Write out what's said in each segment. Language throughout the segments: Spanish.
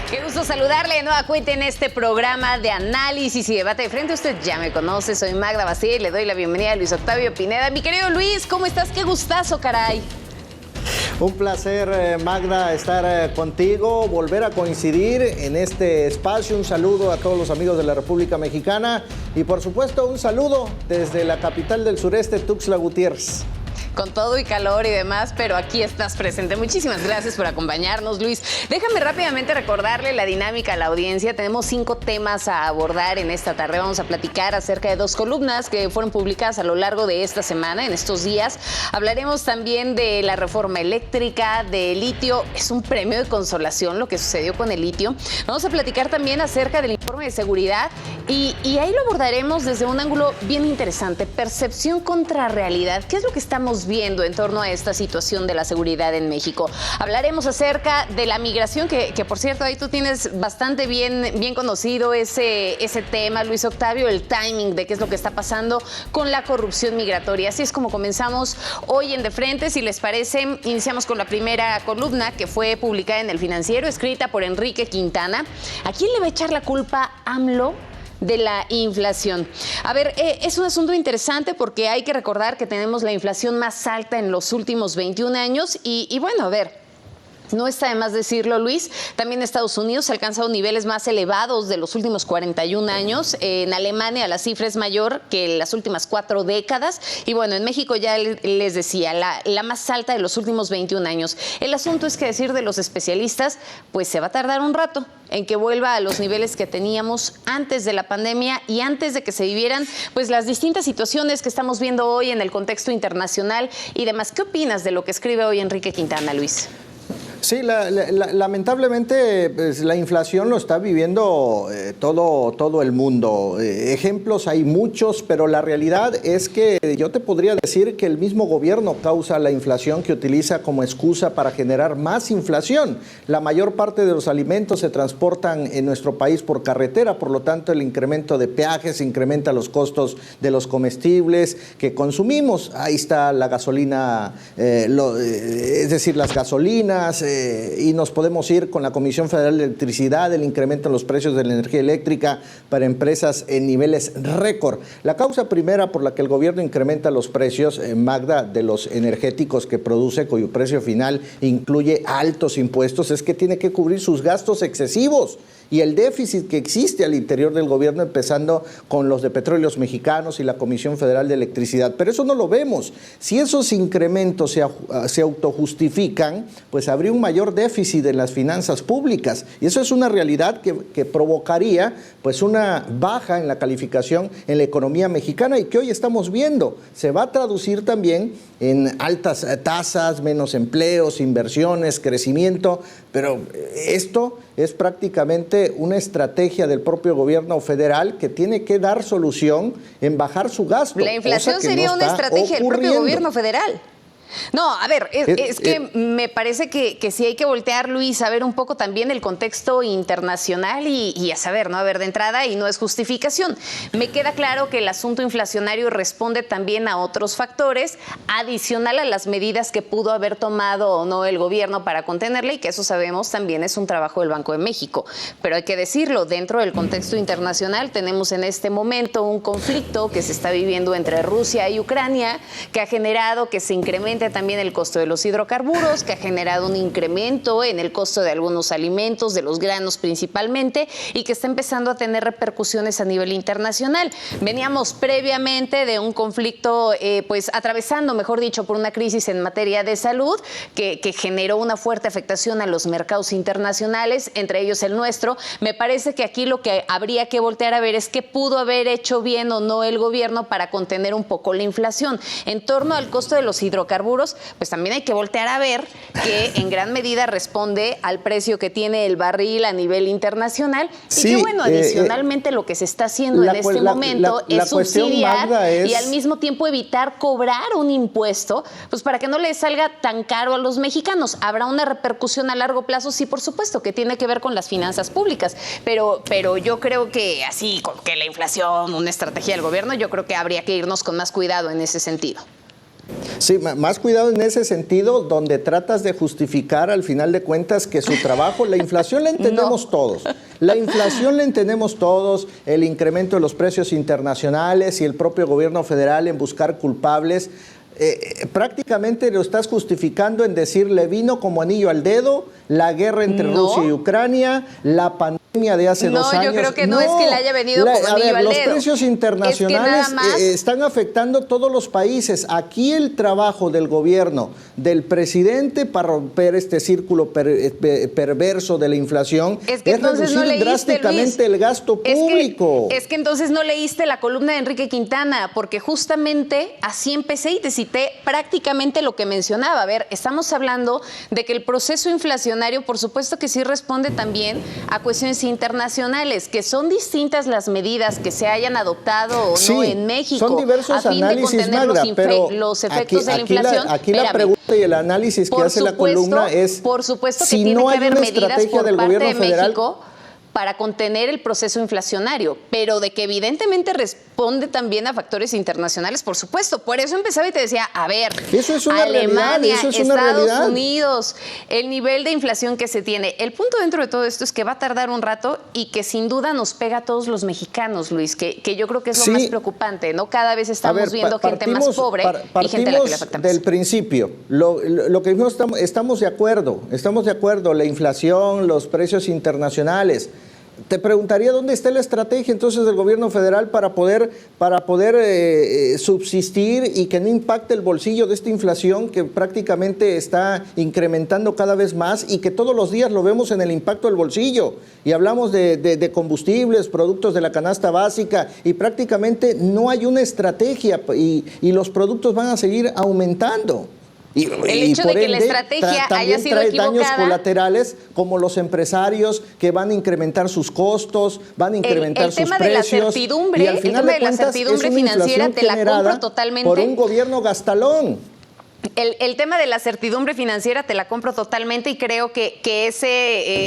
Qué gusto saludarle de nueva cuenta en este programa de análisis y debate de frente. Usted ya me conoce, soy Magda Bastida y le doy la bienvenida a Luis Octavio Pineda. Mi querido Luis, ¿cómo estás? Qué gustazo, caray. Un placer, Magda, estar contigo, volver a coincidir en este espacio. Un saludo a todos los amigos de la República Mexicana y, por supuesto, un saludo desde la capital del sureste, Tuxtla Gutiérrez. Con todo y calor y demás, pero aquí estás presente. Muchísimas gracias por acompañarnos, Luis. Déjame rápidamente recordarle la dinámica a la audiencia. Tenemos 5 temas a abordar en esta tarde. Vamos a platicar acerca de 2 columnas que fueron publicadas a lo largo de esta semana, en estos días. Hablaremos también de la reforma eléctrica, de litio. Es un premio de consolación lo que sucedió con el litio. Vamos a platicar también acerca del informe de seguridad y ahí lo abordaremos desde un ángulo bien interesante. Percepción contra realidad. ¿Qué es lo que estamos viendo en torno a esta situación de la seguridad en México? Hablaremos acerca de la migración, que por cierto, ahí tú tienes bastante bien conocido ese tema, Luis Octavio, el timing de qué es lo que está pasando con la corrupción migratoria. Así es como comenzamos hoy en De Frente. Si les parece, iniciamos con la primera columna que fue publicada en El Financiero, escrita por Enrique Quintana. ¿A quién le va a echar la culpa AMLO de la inflación? A ver, es un asunto interesante porque hay que recordar que tenemos la inflación más alta en los últimos 21 años y bueno, a ver, no está de más decirlo, Luis, también Estados Unidos ha alcanzado niveles más elevados de los últimos 41 años. En Alemania la cifra es mayor que en las últimas 4 décadas. Y bueno, en México ya les decía, la más alta de los últimos 21 años. El asunto es que decir de los especialistas, pues se va a tardar un rato en que vuelva a los niveles que teníamos antes de la pandemia y antes de que se vivieran pues las distintas situaciones que estamos viendo hoy en el contexto internacional y demás. ¿Qué opinas de lo que escribe hoy Enrique Quintana, Luis? Sí, lamentablemente pues, la inflación lo está viviendo todo el mundo. Ejemplos hay muchos, pero la realidad es que yo te podría decir que el mismo gobierno causa la inflación que utiliza como excusa para generar más inflación. La mayor parte de los alimentos se transportan en nuestro país por carretera, por lo tanto el incremento de peajes incrementa los costos de los comestibles que consumimos. Ahí está la gasolina, es decir, las gasolinas, y nos podemos ir con la Comisión Federal de Electricidad, el incremento en los precios de la energía eléctrica para empresas en niveles récord. La causa primera por la que el gobierno incrementa los precios, Magda, de los energéticos que produce, cuyo precio final incluye altos impuestos, es que tiene que cubrir sus gastos excesivos y el déficit que existe al interior del gobierno, empezando con los de Petróleos Mexicanos y la Comisión Federal de Electricidad. Pero eso no lo vemos. Si esos incrementos se autojustifican, pues habría un mayor déficit en las finanzas públicas. Y eso es una realidad que provocaría pues una baja en la calificación en la economía mexicana y que hoy estamos viendo. Se va a traducir también en altas tasas, menos empleos, inversiones, crecimiento, pero esto es prácticamente una estrategia del propio gobierno federal que tiene que dar solución en bajar su gasto. La inflación sería una estrategia del propio gobierno federal. No, a ver, es que me parece que sí hay que voltear, Luis, a ver un poco también el contexto internacional y a saber, ¿no? A ver, de entrada, y no es justificación. Me queda claro que el asunto inflacionario responde también a otros factores, adicional a las medidas que pudo haber tomado o no el gobierno para contenerla, y que eso sabemos también es un trabajo del Banco de México. Pero hay que decirlo, dentro del contexto internacional tenemos en este momento un conflicto que se está viviendo entre Rusia y Ucrania, que ha generado que se incremente también el costo de los hidrocarburos, que ha generado un incremento en el costo de algunos alimentos, de los granos principalmente, y que está empezando a tener repercusiones a nivel internacional. Veníamos previamente de un conflicto, pues atravesando, mejor dicho, por una crisis en materia de salud que generó una fuerte afectación a los mercados internacionales, entre ellos el nuestro. Me parece que aquí lo que habría que voltear a ver es qué pudo haber hecho bien o no el gobierno para contener un poco la inflación. En torno al costo de los hidrocarburos, pues también hay que voltear a ver que en gran medida responde al precio que tiene el barril a nivel internacional. Sí, y que bueno, adicionalmente lo que se está haciendo en este momento es subsidiar y al mismo tiempo evitar cobrar un impuesto, pues para que no les salga tan caro a los mexicanos. Habrá una repercusión a largo plazo, sí, por supuesto, que tiene que ver con las finanzas públicas, pero yo creo que así, con que la inflación, una estrategia del gobierno, yo creo que habría que irnos con más cuidado en ese sentido. Sí, más cuidado en ese sentido, donde tratas de justificar al final de cuentas que su trabajo, la inflación la entendemos No. todos, la inflación la entendemos todos, el incremento de los precios internacionales y el propio gobierno federal en buscar culpables. Prácticamente lo estás justificando en decir le vino como anillo al dedo la guerra entre Rusia y Ucrania, la pandemia de hace 2 años. No, yo creo que no es que le haya venido como anillo al los dedo. precios internacionales Es que nada más están afectando todos los países. Aquí el trabajo del gobierno, del presidente para romper este círculo perverso de la inflación es reducir no drásticamente el gasto público. Es que entonces no leíste la columna de Enrique Quintana, porque justamente así empecé y te cité prácticamente lo que mencionaba. A ver, estamos hablando de que el proceso inflacionario, por supuesto que sí responde también a cuestiones internacionales, que son distintas las medidas que se hayan adoptado o no en México. Son diversos a fin análisis, de contener Magda, pero los efectos de la inflación. Aquí la pregunta y el análisis que hace la columna es, por supuesto que si tiene no que hay haber una medidas estrategia por del parte gobierno de federal México para contener el proceso inflacionario, pero de que evidentemente responde también a factores internacionales, por supuesto. Por eso empezaba y te decía, a ver, eso es una Alemania, realidad, eso es una Estados realidad. Unidos, el nivel de inflación que se tiene. El punto dentro de todo esto es que va a tardar un rato y que sin duda nos pega a todos los mexicanos, Luis, que yo creo que es lo más preocupante, ¿no? Cada vez estamos viendo gente más pobre y gente a la que le afecta más. Del principio, lo que dijimos, estamos de acuerdo, la inflación, los precios internacionales. Te preguntaría dónde está la estrategia entonces del gobierno federal para poder subsistir y que no impacte el bolsillo de esta inflación que prácticamente está incrementando cada vez más y que todos los días lo vemos en el impacto del bolsillo. Y hablamos de combustibles, productos de la canasta básica y prácticamente no hay una estrategia y los productos van a seguir aumentando. El hecho de que la estrategia haya sido trae equivocada, daños colaterales como los empresarios que van a incrementar sus costos, van a incrementar sus precios. Y al final de cuentas es una inflación generada por un gobierno gastalón. El tema de la certidumbre financiera te la compro totalmente y creo que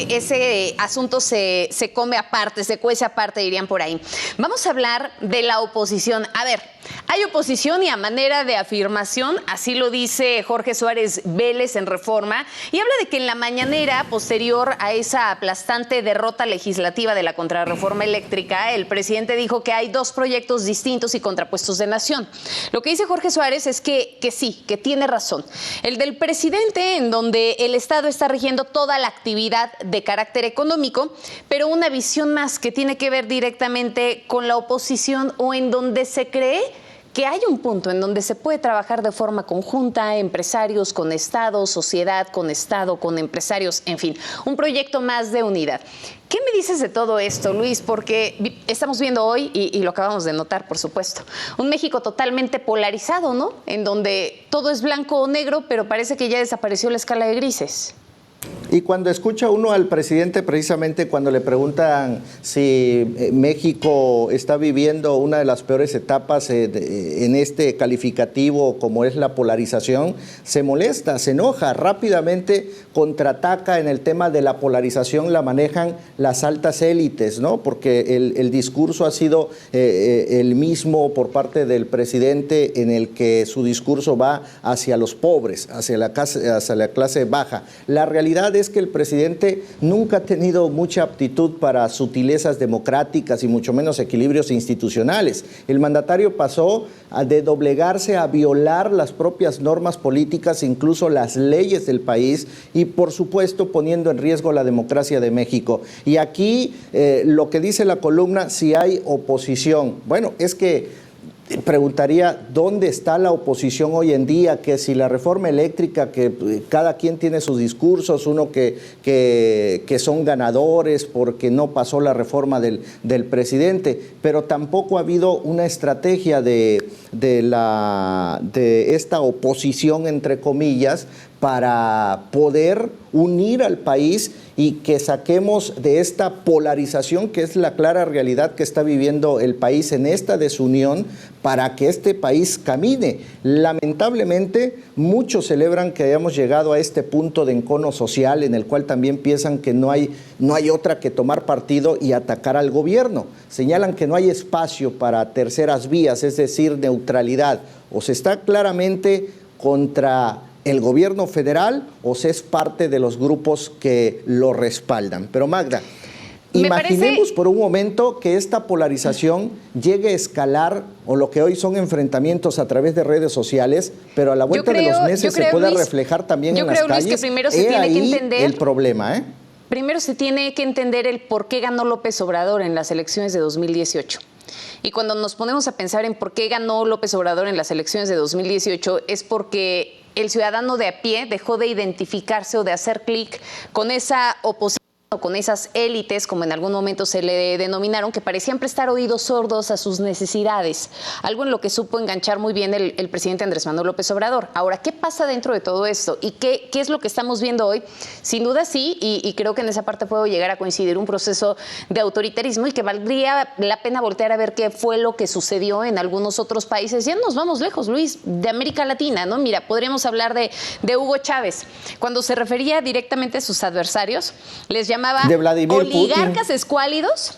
ese asunto se come aparte, se cuece aparte, dirían por ahí. Vamos a hablar de la oposición. A ver, hay oposición y a manera de afirmación, así lo dice Jorge Suárez Vélez en Reforma, y habla de que en la mañanera posterior a esa aplastante derrota legislativa de la contrarreforma eléctrica, el presidente dijo que hay 2 proyectos distintos y contrapuestos de nación. Lo que dice Jorge Suárez es que sí, que tiene razón. El del presidente, en donde el Estado está rigiendo toda la actividad de carácter económico, pero una visión más que tiene que ver directamente con la oposición o en donde se cree que hay un punto en donde se puede trabajar de forma conjunta, empresarios con Estado, sociedad con Estado, con empresarios, en fin, un proyecto más de unidad. ¿Qué me dices de todo esto, Luis? Porque estamos viendo hoy, y lo acabamos de notar, por supuesto, un México totalmente polarizado, ¿no? En donde todo es blanco o negro, pero parece que ya desapareció la escala de grises. Y cuando escucha uno al presidente, precisamente cuando le preguntan si México está viviendo una de las peores etapas en este calificativo como es la polarización, se molesta, se enoja, rápidamente contraataca en el tema de la polarización, la manejan las altas élites, ¿no? Porque el discurso ha sido el mismo por parte del presidente, en el que su discurso va hacia los pobres, hacia la clase baja. La realidad es que el presidente nunca ha tenido mucha aptitud para sutilezas democráticas y mucho menos equilibrios institucionales. El mandatario pasó de doblegarse a violar las propias normas políticas, incluso las leyes del país, y por supuesto poniendo en riesgo la democracia de México. Y aquí lo que dice la columna, si hay oposición, bueno, es que preguntaría dónde está la oposición hoy en día, que si la reforma eléctrica, que cada quien tiene sus discursos, uno que son ganadores porque no pasó la reforma del presidente, pero tampoco ha habido una estrategia de esta oposición, entre comillas, para poder unir al país y que saquemos de esta polarización que es la clara realidad que está viviendo el país en esta desunión para que este país camine. Lamentablemente, muchos celebran que hayamos llegado a este punto de encono social en el cual también piensan que no hay otra que tomar partido y atacar al gobierno. Señalan que no hay espacio para terceras vías, es decir, neutralidad. O se está claramente contra el gobierno federal o se es parte de los grupos que lo respaldan. Pero Magda, imaginemos por un momento que esta polarización llegue a escalar o lo que hoy son enfrentamientos a través de redes sociales, pero a la vuelta de los meses se pueda reflejar también en las calles. Luis, que primero se tiene que entender el problema, ¿eh? Primero se tiene que entender el por qué ganó López Obrador en las elecciones de 2018. Y cuando nos ponemos a pensar en por qué ganó López Obrador en las elecciones de 2018 es porque el ciudadano de a pie dejó de identificarse o de hacer clic con esa oposición o con esas élites, como en algún momento se le denominaron, que parecían prestar oídos sordos a sus necesidades. Algo en lo que supo enganchar muy bien el presidente Andrés Manuel López Obrador. Ahora, ¿qué pasa dentro de todo esto? ¿Y qué es lo que estamos viendo hoy? Sin duda sí, y creo que en esa parte puedo llegar a coincidir un proceso de autoritarismo y que valdría la pena voltear a ver qué fue lo que sucedió en algunos otros países. Ya nos vamos lejos, Luis, de América Latina, ¿no? Mira, podríamos hablar de Hugo Chávez. Cuando se refería directamente a sus adversarios, les llamaba de Vladimir oligarcas Putin. Escuálidos.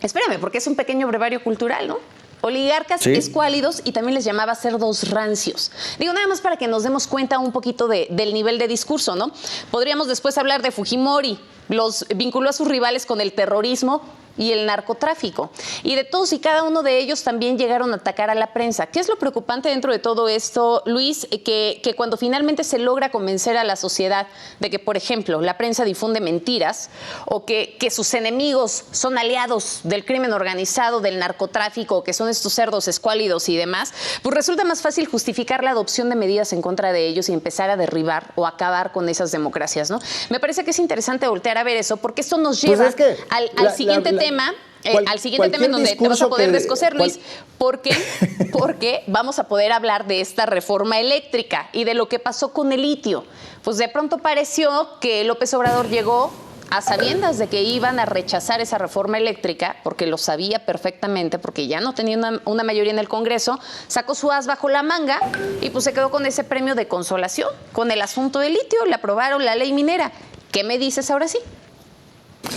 Espérame, porque es un pequeño brevario cultural, ¿no? Oligarcas escuálidos y también les llamaba cerdos rancios. Digo, nada más para que nos demos cuenta un poquito del nivel de discurso, ¿no? Podríamos después hablar de Fujimori, los vinculó a sus rivales con el terrorismo y el narcotráfico. Y de todos y cada uno de ellos también llegaron a atacar a la prensa. ¿Qué es lo preocupante dentro de todo esto, Luis? Que cuando finalmente se logra convencer a la sociedad de que, por ejemplo, la prensa difunde mentiras o que sus enemigos son aliados del crimen organizado, del narcotráfico, que son estos cerdos escuálidos y demás, pues resulta más fácil justificar la adopción de medidas en contra de ellos y empezar a derribar o acabar con esas democracias, ¿no? Me parece que es interesante voltear a ver eso, porque esto nos lleva al siguiente tema. Al siguiente tema en donde te vas a poder descoser, Luis, porque vamos a poder hablar de esta reforma eléctrica y de lo que pasó con el litio. Pues de pronto pareció que López Obrador llegó a sabiendas de que iban a rechazar esa reforma eléctrica, porque lo sabía perfectamente, porque ya no tenía una mayoría en el Congreso, sacó su as bajo la manga y pues se quedó con ese premio de consolación, con el asunto del litio, le aprobaron la ley minera. ¿Qué me dices ahora sí?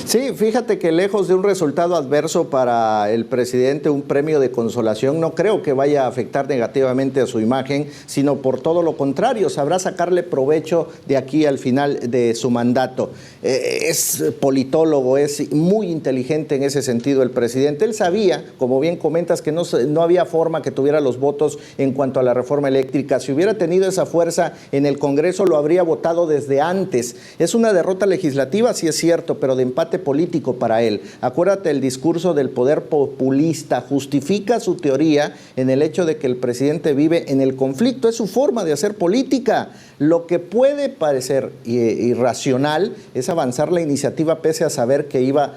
Sí, fíjate que lejos de un resultado adverso para el presidente, un premio de consolación, no creo que vaya a afectar negativamente a su imagen, sino por todo lo contrario, sabrá sacarle provecho de aquí al final de su mandato. Es politólogo, es muy inteligente en ese sentido el presidente. Él sabía, como bien comentas, que no había forma que tuviera los votos en cuanto a la reforma eléctrica. Si hubiera tenido esa fuerza en el Congreso, lo habría votado desde antes. Es una derrota legislativa, sí es cierto, pero de empate político para él. Acuérdate el discurso del poder populista, justifica su teoría en el hecho de que el presidente vive en el conflicto, es su forma de hacer política. Lo que puede parecer irracional es avanzar la iniciativa pese a saber que iba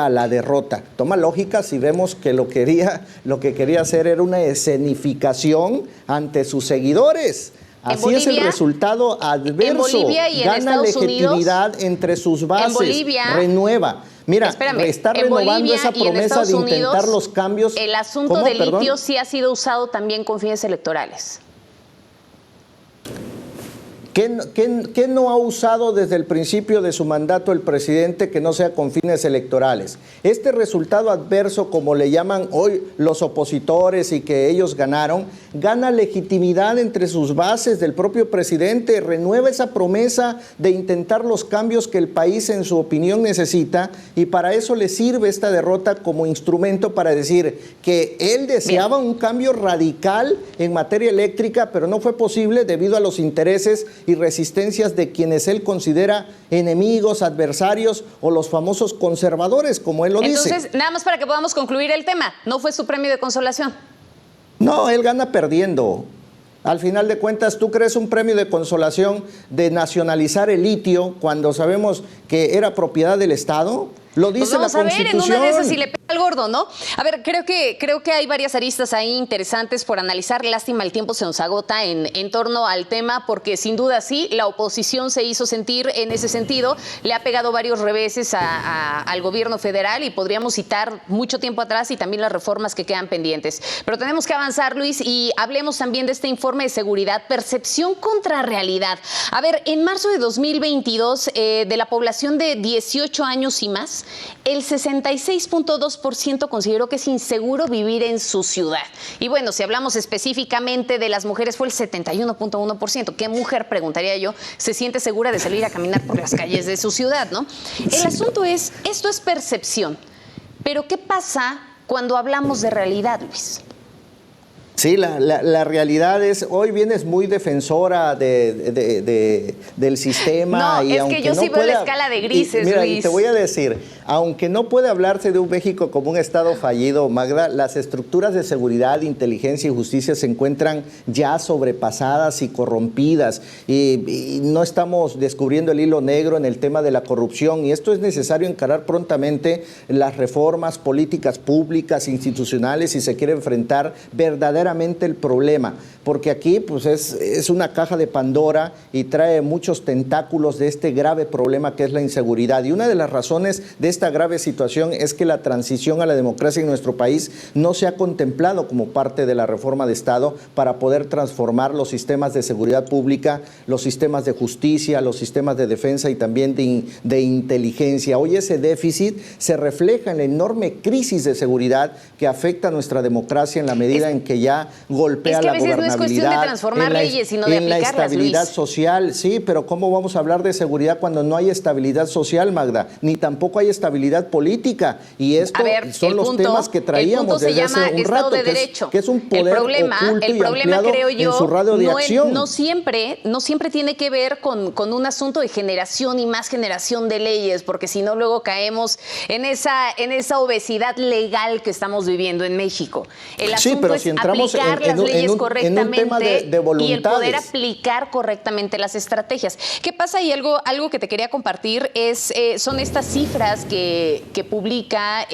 a la derrota. Toma lógica si vemos que lo que quería hacer era una escenificación ante sus seguidores. Así Bolivia, es el resultado adverso. En Bolivia y en gana Estados legitimidad Unidos, entre sus bases, en Bolivia, renueva. Mira, está renovando Bolivia esa promesa de intentar los cambios. El asunto del litio sí ha sido usado también con fines electorales. ¿Qué no ha usado desde el principio de su mandato el presidente que no sea con fines electorales? Este resultado adverso, como le llaman hoy los opositores y que ellos ganaron, gana legitimidad entre sus bases del propio presidente, renueva esa promesa de intentar los cambios que el país en su opinión necesita y para eso le sirve esta derrota como instrumento para decir que él deseaba un cambio radical en materia eléctrica, pero no fue posible debido a los intereses y resistencias de quienes él considera enemigos, adversarios o los famosos conservadores, como él lo dice. Entonces, nada más para que podamos concluir el tema, ¿no fue su premio de consolación? No, él gana perdiendo. Al final de cuentas, ¿tú crees un premio de consolación de nacionalizar el litio cuando sabemos que era propiedad del Estado? Lo dice Pues vamos la a ver, en Constitución. una de esas si le pega al gordo, ¿no? A ver, creo que hay varias aristas ahí interesantes por analizar. Lástima, el tiempo se nos agota en torno al tema, porque sin duda sí, la oposición se hizo sentir en ese sentido. Le ha pegado varios reveses al gobierno federal y podríamos citar mucho tiempo atrás y también las reformas que quedan pendientes. Pero tenemos que avanzar, Luis, y hablemos también de este informe de seguridad, percepción contra realidad. A ver, en marzo de 2022, de la población de 18 años y más, el 66.2% consideró que es inseguro vivir en su ciudad. Y bueno, si hablamos específicamente de las mujeres, fue el 71.1%. ¿Qué mujer, preguntaría yo, se siente segura de salir a caminar por las calles de su ciudad, no? El asunto es, esto es percepción. Pero ¿qué pasa cuando hablamos de realidad, Luis? Sí, la realidad es, hoy vienes muy defensora del sistema. No, y es aunque que yo no sí veo la escala de grises, mira, Luis. y te voy a decir, aunque no puede hablarse de un México como un estado fallido, Magda, las estructuras de seguridad, inteligencia y justicia se encuentran ya sobrepasadas y corrompidas. Y no estamos descubriendo el hilo negro en el tema de la corrupción. Y esto es necesario encarar prontamente las reformas políticas públicas, institucionales, si se quiere enfrentar verdaderamente el problema, porque aquí pues es una caja de Pandora y trae muchos tentáculos de este grave problema que es la inseguridad. Y una de las razones de esta grave situación es que la transición a la democracia en nuestro país no se ha contemplado como parte de la reforma de Estado para poder transformar los sistemas de seguridad pública, los sistemas de justicia, los sistemas de defensa y también de inteligencia. Hoy ese déficit se refleja en la enorme crisis de seguridad que afecta a nuestra democracia en la medida en que ya golpea la gobernabilidad. Es que a veces no es cuestión de transformar leyes, sino de aplicarlas, en la estabilidad Luis. social, sí, pero ¿cómo vamos a hablar de seguridad cuando no hay estabilidad social, Magda? Ni tampoco hay estabilidad política. Y esto son los temas que traíamos desde hace un rato, de que es un poder oculto y ampliado creo yo, en su radio de acción. No siempre tiene que ver con un asunto de generación y más generación de leyes, porque si no luego caemos en esa obesidad legal que estamos viviendo en México. El asunto sí, pero si entramos aplicar las leyes correctamente en un tema de voluntades. Y el poder aplicar correctamente las estrategias. ¿Qué pasa? Y algo que te quería compartir son estas cifras que publica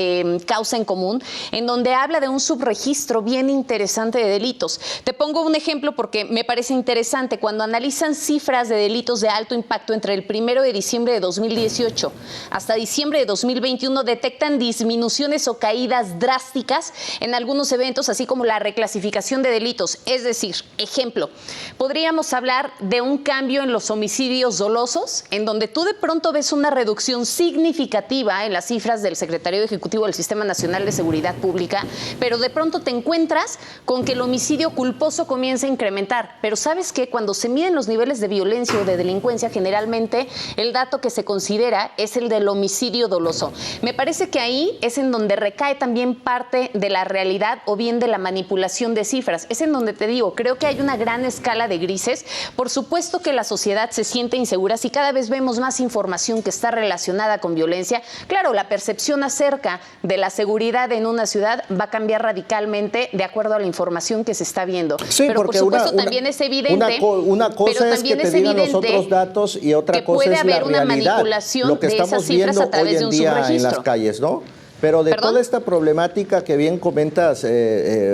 Causa en Común, en donde habla de un subregistro bien interesante de delitos. Te pongo un ejemplo porque me parece interesante. Cuando analizan cifras de delitos de alto impacto entre el 1 de diciembre de 2018 hasta diciembre de 2021, detectan disminuciones o caídas drásticas en algunos eventos, así como la reclasificación de delitos. Es decir, ejemplo, podríamos hablar de un cambio en los homicidios dolosos, en donde tú de pronto ves una reducción significativa en las cifras del Secretario Ejecutivo del Sistema Nacional de Seguridad Pública, pero de pronto te encuentras con que el homicidio culposo comienza a incrementar. Pero ¿sabes qué? Cuando se miden los niveles de violencia o de delincuencia, generalmente el dato que se considera es el del homicidio doloso. Me parece que ahí es en donde recae también parte de la realidad o bien de la manipulación de cifras. Es en donde te digo, creo que hay una gran escala de grises. Por supuesto que la sociedad se siente insegura si cada vez vemos más información que está relacionada con violencia. Claro, la percepción acerca de la seguridad en una ciudad va a cambiar radicalmente de acuerdo a la información que se está viendo. Sí, pero por supuesto también es evidente, una cosa es que te digan los otros datos y otra cosa es la realidad, lo que estamos viendo hoy en día en las calles, ¿no? Pero de toda esta problemática que bien comentas,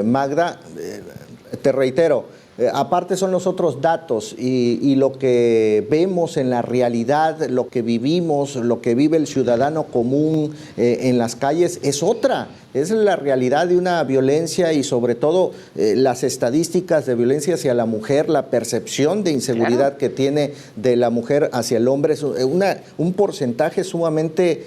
Magda, te reitero, aparte son los otros datos y lo que vemos en la realidad, lo que vivimos, lo que vive el ciudadano común en las calles es otra. Es la realidad de una violencia y sobre todo las estadísticas de violencia hacia la mujer, la percepción de inseguridad que tiene de la mujer hacia el hombre es un porcentaje sumamente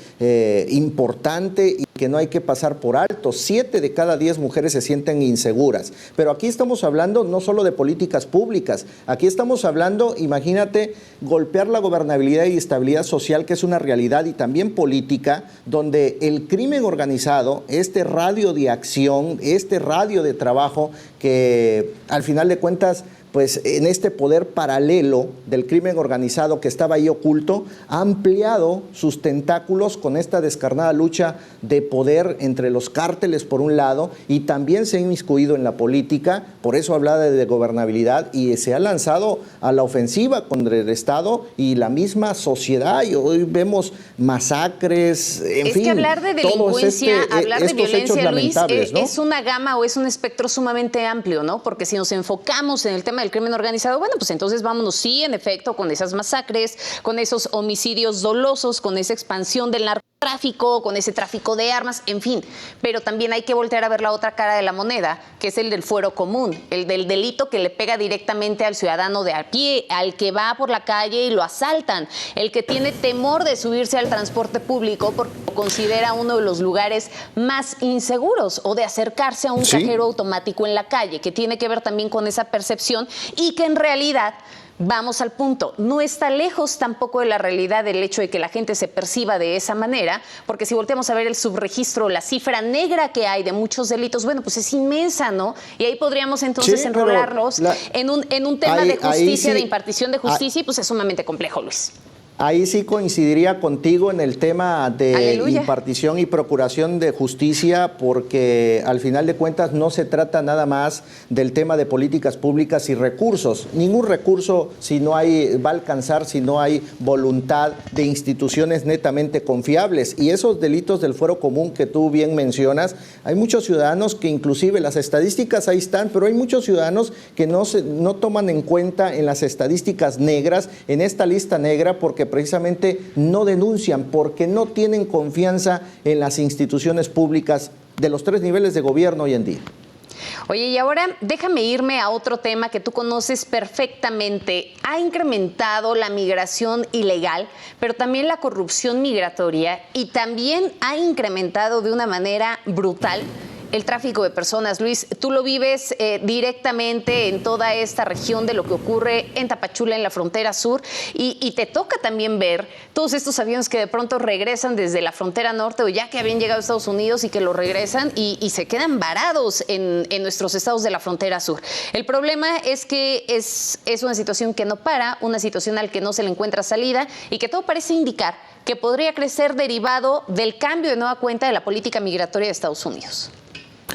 importante y que no hay que pasar por alto. 7 de cada 10 mujeres se sienten inseguras. Pero aquí estamos hablando no solo de políticas públicas, aquí estamos hablando, imagínate, golpear la gobernabilidad y estabilidad social, que es una realidad y también política, donde el crimen organizado, este radio de acción, este radio de trabajo que al final de cuentas pues en este poder paralelo del crimen organizado que estaba ahí oculto, ha ampliado sus tentáculos con esta descarnada lucha de poder entre los cárteles por un lado, y también se ha inmiscuido en la política. Por eso hablaba de gobernabilidad y se ha lanzado a la ofensiva contra el Estado y la misma sociedad, y hoy vemos masacres, en fin. Es que hablar de delincuencia, hablar de violencia, Luis, ¿no? es una gama o es un espectro sumamente amplio, ¿no? Porque si nos enfocamos en el tema del crimen organizado, bueno, pues entonces vámonos, sí, en efecto, con esas masacres, con esos homicidios dolosos, con esa expansión del narcotráfico, con ese tráfico de armas, en fin. Pero también hay que voltear a ver la otra cara de la moneda, que es el del fuero común, el del delito que le pega directamente al ciudadano de a pie, al que va por la calle y lo asaltan, el que tiene temor de subirse al transporte público porque lo considera uno de los lugares más inseguros, o de acercarse a un cajero automático en la calle, que tiene que ver también con esa percepción, y que en realidad, vamos al punto, no está lejos tampoco de la realidad del hecho de que la gente se perciba de esa manera, porque si volteamos a ver el subregistro, la cifra negra que hay de muchos delitos, bueno, pues es inmensa, ¿no? Y ahí podríamos entonces enrolarlos en un tema de justicia, de impartición de justicia, y pues es sumamente complejo, Luis. Ahí sí coincidiría contigo en el tema de impartición y procuración de justicia, porque al final de cuentas no se trata nada más del tema de políticas públicas y recursos. Ningún recurso va a alcanzar si no hay voluntad de instituciones netamente confiables. Y esos delitos del fuero común que tú bien mencionas, hay muchos ciudadanos que inclusive las estadísticas ahí están, pero hay muchos ciudadanos que no toman en cuenta en las estadísticas negras, en esta lista negra, porque precisamente no denuncian, porque no tienen confianza en las instituciones públicas de los 3 niveles de gobierno hoy en día. Oye, y ahora déjame irme a otro tema que tú conoces perfectamente. Ha incrementado la migración ilegal, pero también la corrupción migratoria, y también ha incrementado de una manera brutal el tráfico de personas. Luis, tú lo vives directamente en toda esta región de lo que ocurre en Tapachula, en la frontera sur, y te toca también ver todos estos aviones que de pronto regresan desde la frontera norte, o ya que habían llegado a Estados Unidos y que lo regresan y se quedan varados en nuestros estados de la frontera sur. El problema es que es una situación que no para, una situación al que no se le encuentra salida, y que todo parece indicar que podría crecer derivado del cambio de nueva cuenta de la política migratoria de Estados Unidos.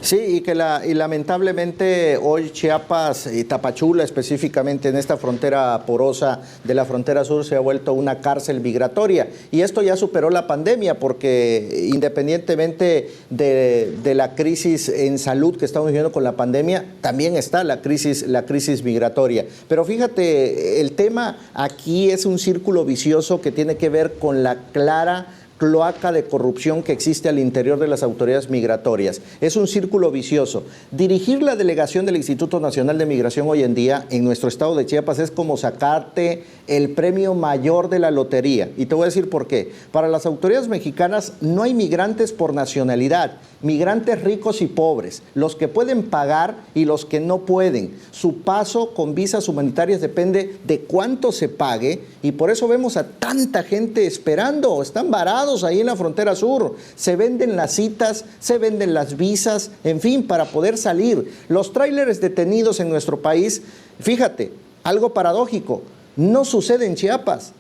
Sí, y lamentablemente hoy Chiapas y Tapachula, específicamente en esta frontera porosa de la frontera sur, se ha vuelto una cárcel migratoria. Y esto ya superó la pandemia, porque independientemente de la crisis en salud que estamos viviendo con la pandemia, también está la crisis migratoria. Pero fíjate, el tema aquí es un círculo vicioso que tiene que ver con la clara cloaca de corrupción que existe al interior de las autoridades migratorias. Es un círculo vicioso. Dirigir la delegación del Instituto Nacional de Migración hoy en día en nuestro estado de Chiapas es como sacarte el premio mayor de la lotería. Y te voy a decir por qué. Para las autoridades mexicanas no hay migrantes por nacionalidad, migrantes ricos y pobres, los que pueden pagar y los que no pueden. Su paso con visas humanitarias depende de cuánto se pague, y por eso vemos a tanta gente esperando. Están varados ahí en la frontera sur, se venden las citas, se venden las visas, en fin, para poder salir. Los tráileres detenidos en nuestro país, fíjate, algo paradójico, no sucede en Chiapas.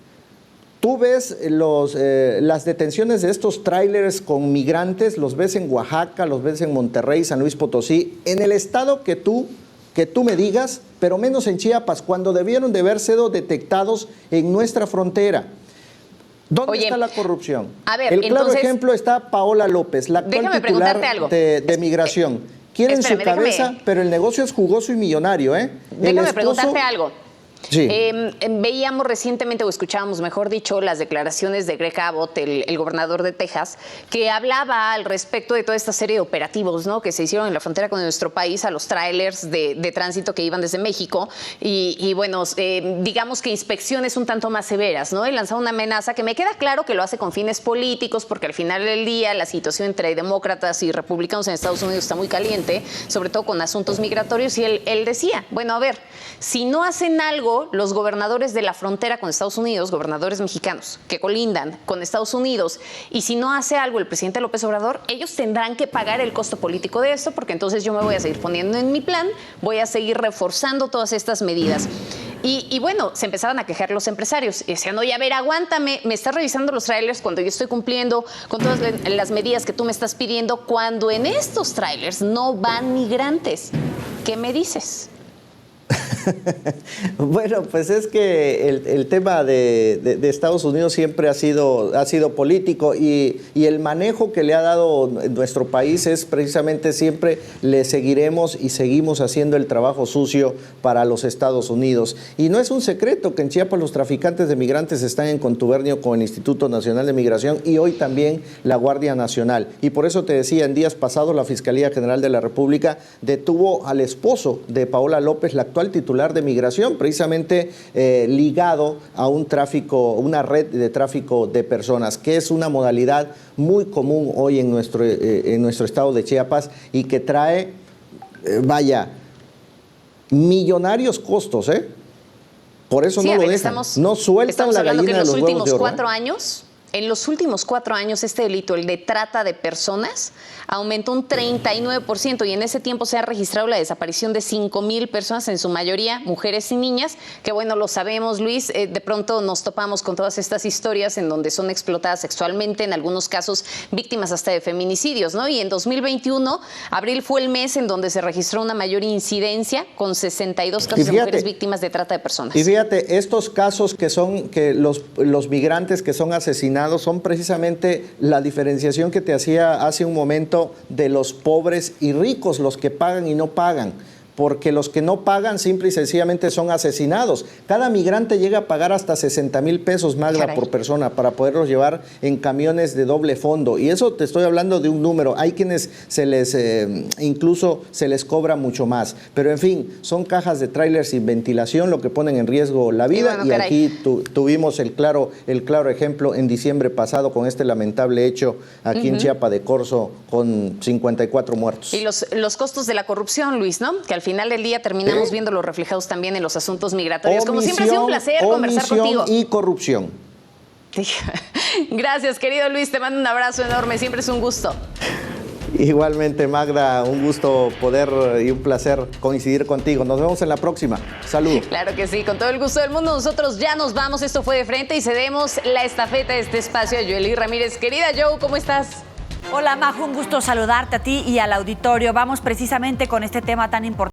Tú ves las detenciones de estos tráilers con migrantes, los ves en Oaxaca, los ves en Monterrey, San Luis Potosí, en el estado que tú me digas, pero menos en Chiapas, cuando debieron de haber sido detectados en nuestra frontera. ¿Dónde está la corrupción? A ver, el claro ejemplo está Paola López, la actual titular de Migración. Quieren su cabeza, pero el negocio es jugoso y millonario, ¿eh? Déjame preguntarte algo. Sí. Veíamos recientemente, o escuchábamos, mejor dicho, las declaraciones de Greg Abbott, el gobernador de Texas, que hablaba al respecto de toda esta serie de operativos, ¿no?, que se hicieron en la frontera con nuestro país a los trailers de tránsito que iban desde México, y bueno, digamos que inspecciones un tanto más severas, ¿no? Y lanzaba una amenaza que me queda claro que lo hace con fines políticos, porque al final del día la situación entre demócratas y republicanos en Estados Unidos está muy caliente, sobre todo con asuntos migratorios, y él decía, bueno, a ver, si no hacen algo luego los gobernadores de la frontera con Estados Unidos, gobernadores mexicanos que colindan con Estados Unidos, y si no hace algo el presidente López Obrador, ellos tendrán que pagar el costo político de esto, porque entonces yo me voy a seguir poniendo en mi plan, voy a seguir reforzando todas estas medidas. Y bueno, se empezaban a quejar los empresarios y decían, oye, a ver, aguántame, me estás revisando los trailers cuando yo estoy cumpliendo con todas las medidas que tú me estás pidiendo, cuando en estos trailers no van migrantes. ¿Qué me dices? Bueno, pues es que el tema de Estados Unidos siempre ha sido político y el manejo que le ha dado nuestro país es precisamente siempre le seguiremos y seguimos haciendo el trabajo sucio para los Estados Unidos. Y no es un secreto que en Chiapas los traficantes de migrantes están en contubernio con el Instituto Nacional de Migración y hoy también la Guardia Nacional. Y por eso te decía, en días pasados la Fiscalía General de la República detuvo al esposo de Paola López, la actual titular de Migración, precisamente ligado a una red de tráfico de personas, que es una modalidad muy común hoy en nuestro estado de Chiapas y que trae, millonarios costos, ¿eh? Por eso no lo dejan, no sueltan la gallina de los huevos de oro. En los últimos 4 años, este delito, el de trata de personas, aumentó un 39% y en ese tiempo se ha registrado la desaparición de 5,000 personas, en su mayoría mujeres y niñas, que bueno, lo sabemos, Luis, de pronto nos topamos con todas estas historias en donde son explotadas sexualmente, en algunos casos víctimas hasta de feminicidios, ¿no? Y en 2021, abril fue el mes en donde se registró una mayor incidencia con 62 casos de mujeres víctimas de trata de personas. Y fíjate, estos casos que los migrantes que son asesinados son precisamente la diferenciación que te hacía hace un momento de los pobres y ricos, los que pagan y no pagan. Porque los que no pagan simple y sencillamente son asesinados. Cada migrante llega a pagar hasta 60,000 pesos, Magda, por persona, para poderlos llevar en camiones de doble fondo. Y eso te estoy hablando de un número. Hay quienes incluso se les cobra mucho más. Pero en fin, son cajas de tráiler sin ventilación lo que ponen en riesgo la vida. Y aquí tuvimos el claro ejemplo en diciembre pasado con este lamentable hecho aquí en Chiapa de Corzo con 54 muertos. Y los costos de la corrupción, Luis, ¿no? Que al final del día terminamos viéndolos reflejados también en los asuntos migratorios. Como siempre ha sido un placer conversar contigo. Y corrupción. Gracias, querido Luis, te mando un abrazo enorme, siempre es un gusto. Igualmente, Magda, un gusto poder y un placer coincidir contigo. Nos vemos en la próxima. Salud. Claro que sí, con todo el gusto del mundo. Nosotros ya nos vamos, esto fue De Frente y cedemos la estafeta de este espacio a Joely Ramírez. Querida Jo, ¿cómo estás? Hola, Majo, un gusto saludarte a ti y al auditorio. Vamos precisamente con este tema tan importante.